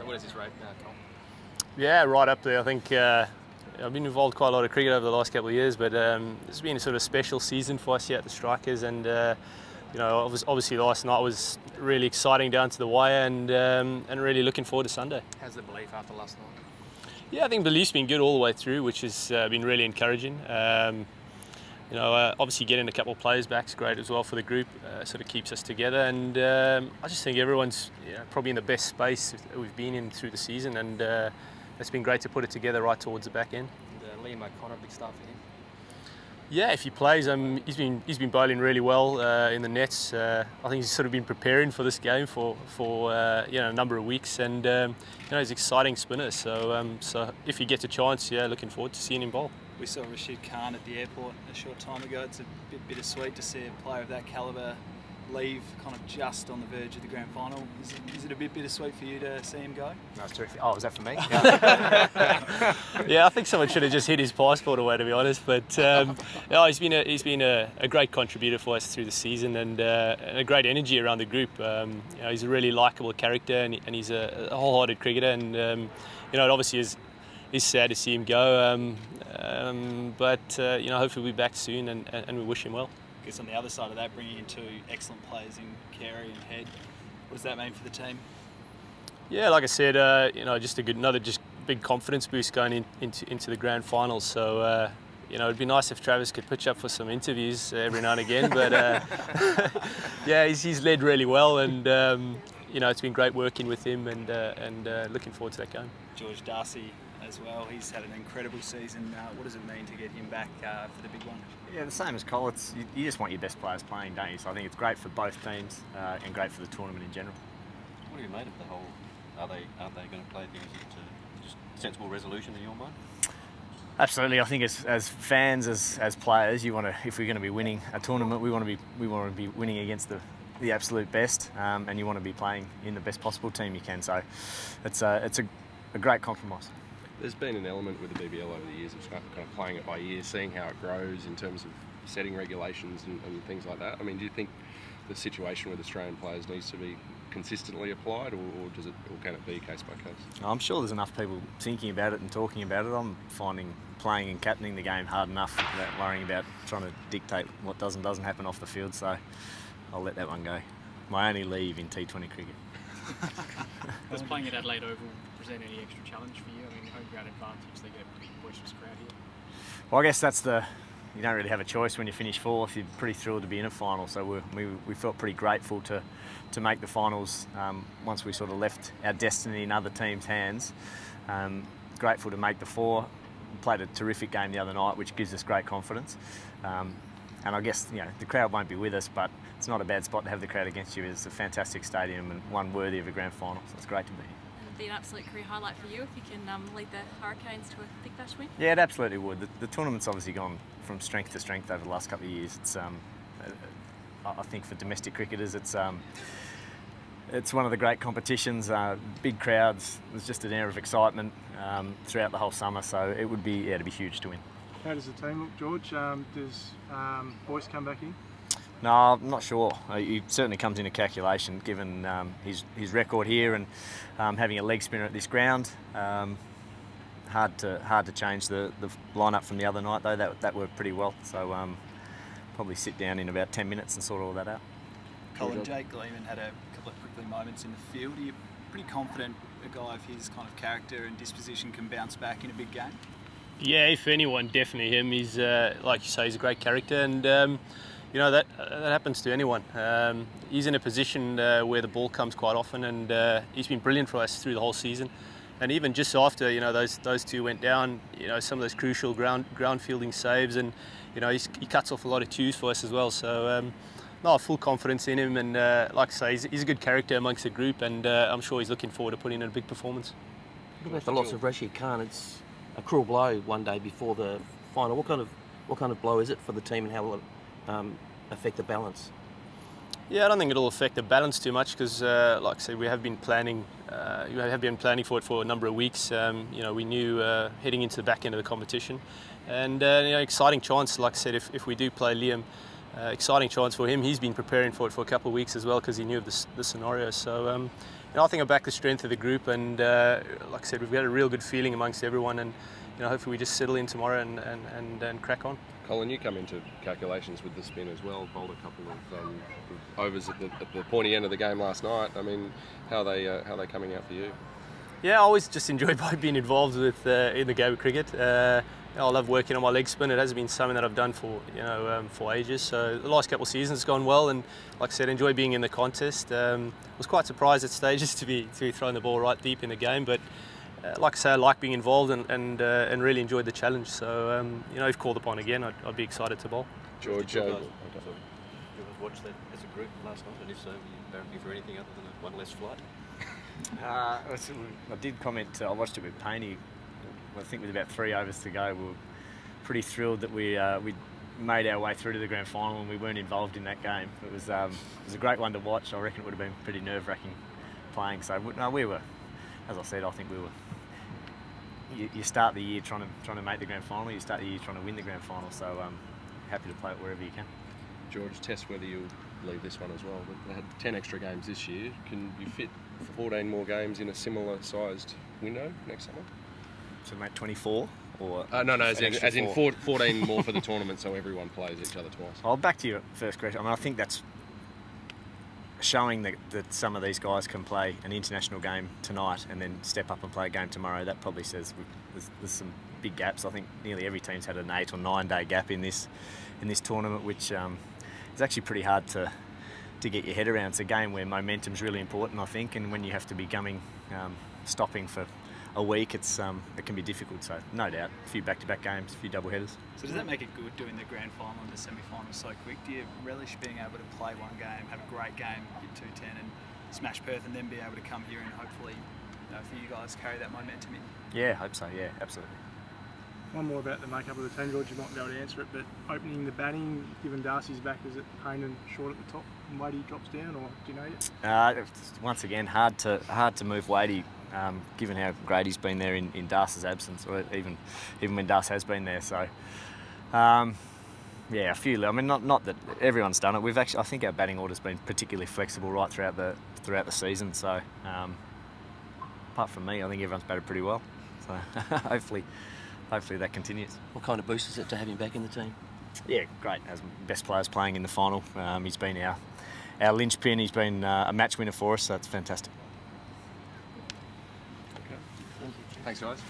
So what is this rate now, Colin? Yeah, right up there. I think I've been involved quite a lot of cricket over the last couple of years, but it's been a sort of special season for us here at the Strikers, and you know, obviously last night was really exciting down to the wire, and really looking forward to Sunday. How's the belief after last night? Yeah, I think the belief's been good all the way through, which has been really encouraging. You know, obviously getting a couple of players back is great as well for the group. Sort of keeps us together, and I just think everyone's probably in the best space that we've been in through the season, and it's been great to put it together right towards the back end. And Liam O'Connor, big start for him. Yeah, if he plays, he's been bowling really well in the nets. I think he's sort of been preparing for this game for a number of weeks, and you know, he's an exciting spinner. So if he gets a chance, yeah, looking forward to seeing him bowl. We saw Rashid Khan at the airport a short time ago. It's a bit bittersweet to see a player of that calibre leave kind of just on the verge of the grand final. Is it a bit bittersweet for you to see him go? No, it's terrific. Oh, was that for me? Yeah, I think someone should have just hit his passport away, to be honest. But no, he's been a great contributor for us through the season, and a great energy around the group. You know, he's a really likeable character, and he's a wholehearted cricketer. And you know, it obviously is sad to see him go. But you know, hopefully we'll be back soon, and we wish him well. I guess on the other side of that, bringing in two excellent players in Carey and Head, what does that mean for the team? Yeah, like I said, you know, just another big confidence boost going into the grand final. So you know, it'd be nice if Travis could pitch up for some interviews every now and again. But yeah, he's led really well, and you know, it's been great working with him, and looking forward to that game. George Darcy as well. He's had an incredible season. What does it mean to get him back for the big one? Yeah, the same as Cole. You just want your best players playing, don't you? So I think it's great for both teams and great for the tournament in general. What do you made of the whole? Aren't they going to play things to just sensible resolution in your mind? Absolutely. I think as fans, as players, you want to. If we're going to be winning a tournament, we want to be winning against the absolute best, and you want to be playing in the best possible team you can. So it's a great compromise. There's been an element with the BBL over the years of kind of playing it by ear, seeing how it grows in terms of setting regulations and things like that. I mean, do you think the situation with Australian players needs to be consistently applied, or can it be case by case? I'm sure there's enough people thinking about it and talking about it. I'm finding playing and captaining the game hard enough without worrying about trying to dictate what does and doesn't happen off the field, so I'll let that one go. My only leave in T20 cricket. Does playing at Adelaide Oval present any extra challenge for you? I mean, home ground advantage, they get a pretty boisterous crowd here. Well, I guess that's you don't really have a choice when you finish fourth. You're pretty thrilled to be in a final, so we felt pretty grateful to make the finals once we sort of left our destiny in other teams' hands. Grateful to make the four. We played a terrific game the other night, which gives us great confidence. And I guess, you know, the crowd won't be with us, but it's not a bad spot to have the crowd against you. It's a fantastic stadium and one worthy of a grand final, so it's great to be here. It would be an absolute career highlight for you if you can lead the Hurricanes to a Big Bash win? Yeah, it absolutely would. The tournament's obviously gone from strength to strength over the last couple of years. It's, I think for domestic cricketers, it's one of the great competitions. Big crowds. There's just an air of excitement throughout the whole summer, so it would be, to be huge to win. How does the team look, George? Does Boyce come back in? No, I'm not sure. He certainly comes into calculation given his record here and having a leg spinner at this ground. Hard to change the lineup from the other night though. That worked pretty well. So probably sit down in about 10 minutes and sort all that out. Colin, Jake Gleeman had a couple of prickly moments in the field. Are you pretty confident a guy of his kind of character and disposition can bounce back in a big game? Yeah, if anyone, definitely him. He's like you say, he's a great character, and you know that happens to anyone. He's in a position where the ball comes quite often, and he's been brilliant for us through the whole season. And even just after, you know, those two went down, you know, some of those crucial ground fielding saves, and you know, he cuts off a lot of twos for us as well. So no, full confidence in him, and like I say, he's a good character amongst the group, and I'm sure he's looking forward to putting in a big performance. What about the loss of Rashid Khan? It's a cruel blow one day before the final. What kind of blow is it for the team, and how will it affect the balance? Yeah, I don't think it'll affect the balance too much because, like I said, we have been planning. For it for a number of weeks. You know, we knew heading into the back end of the competition, and you know, exciting chance. Like I said, if we do play Liam, exciting chance for him. He's been preparing for it for a couple of weeks as well because he knew of the scenario. So I think I back the strength of the group, and like I said, we've got a real good feeling amongst everyone, and hopefully we just settle in tomorrow and crack on. Colin, you come into calculations with the spin as well. Bowled a couple of overs at the pointy end of the game last night. I mean, how are they coming out for you? Yeah, I always just enjoy being involved with in the game of cricket. I love working on my leg spin. It hasn't been something that I've done for ages. So the last couple of seasons has gone well, and like I said, enjoy being in the contest. Was quite surprised at stages to be throwing the ball right deep in the game, but like I say, I like being involved and really enjoyed the challenge. So if called upon again, I'd be excited to bowl. George, Did you guys watch that as a group last night, and if so, were you barracking for anything other than one less flight? I did comment. I watched it with Paney. I think with about 3 overs to go, we were pretty thrilled that we made our way through to the grand final and we weren't involved in that game. It was a great one to watch. I reckon it would have been pretty nerve-wracking playing. So no, we were, as I said, I think we were. You start the year trying to make the grand final. You start the year trying to win the grand final. So happy to play it wherever you can. George, test whether you'll leave this one as well. But they had 10 extra games this year. Can you fit 14 more games in a similar sized window next summer? So make 24 or no, as in 14 more for the tournament, so everyone plays each other twice. I'll back to your first question. I mean, I think that's showing that some of these guys can play an international game tonight and then step up and play a game tomorrow. That probably says there's some big gaps. I think nearly every team's had an 8 or 9 day gap in this tournament, which is actually pretty hard to get your head around. It's a game where momentum's really important, I think, and when you have to be stopping for a week, it can be difficult. So no doubt, a few back-to-back games, a few double headers. So does that make it good doing the grand final and the semi-final so quick? Do you relish being able to play one game, have a great game, hit 210 and smash Perth, and then be able to come here and hopefully, for you guys, carry that momentum in? Yeah, I hope so. Yeah, absolutely. One more about the makeup of the team, George. You might be able to answer it, but opening the batting, given Darcy's back, is it Payne and short at the top, and Wadey drops down, or do you know yet? Once again, hard to move Wadey. Given how great he's been there in Darcy's absence, or even when Darcy has been there. So, yeah, a few. I mean, not that everyone's done it. I think our batting order's been particularly flexible right throughout the season. So, apart from me, I think everyone's batted pretty well. So, hopefully that continues. What kind of boost is it to have him back in the team? Yeah, great. As best players playing in the final. He's been our linchpin. He's been a match winner for us. So it's fantastic. Thanks, guys.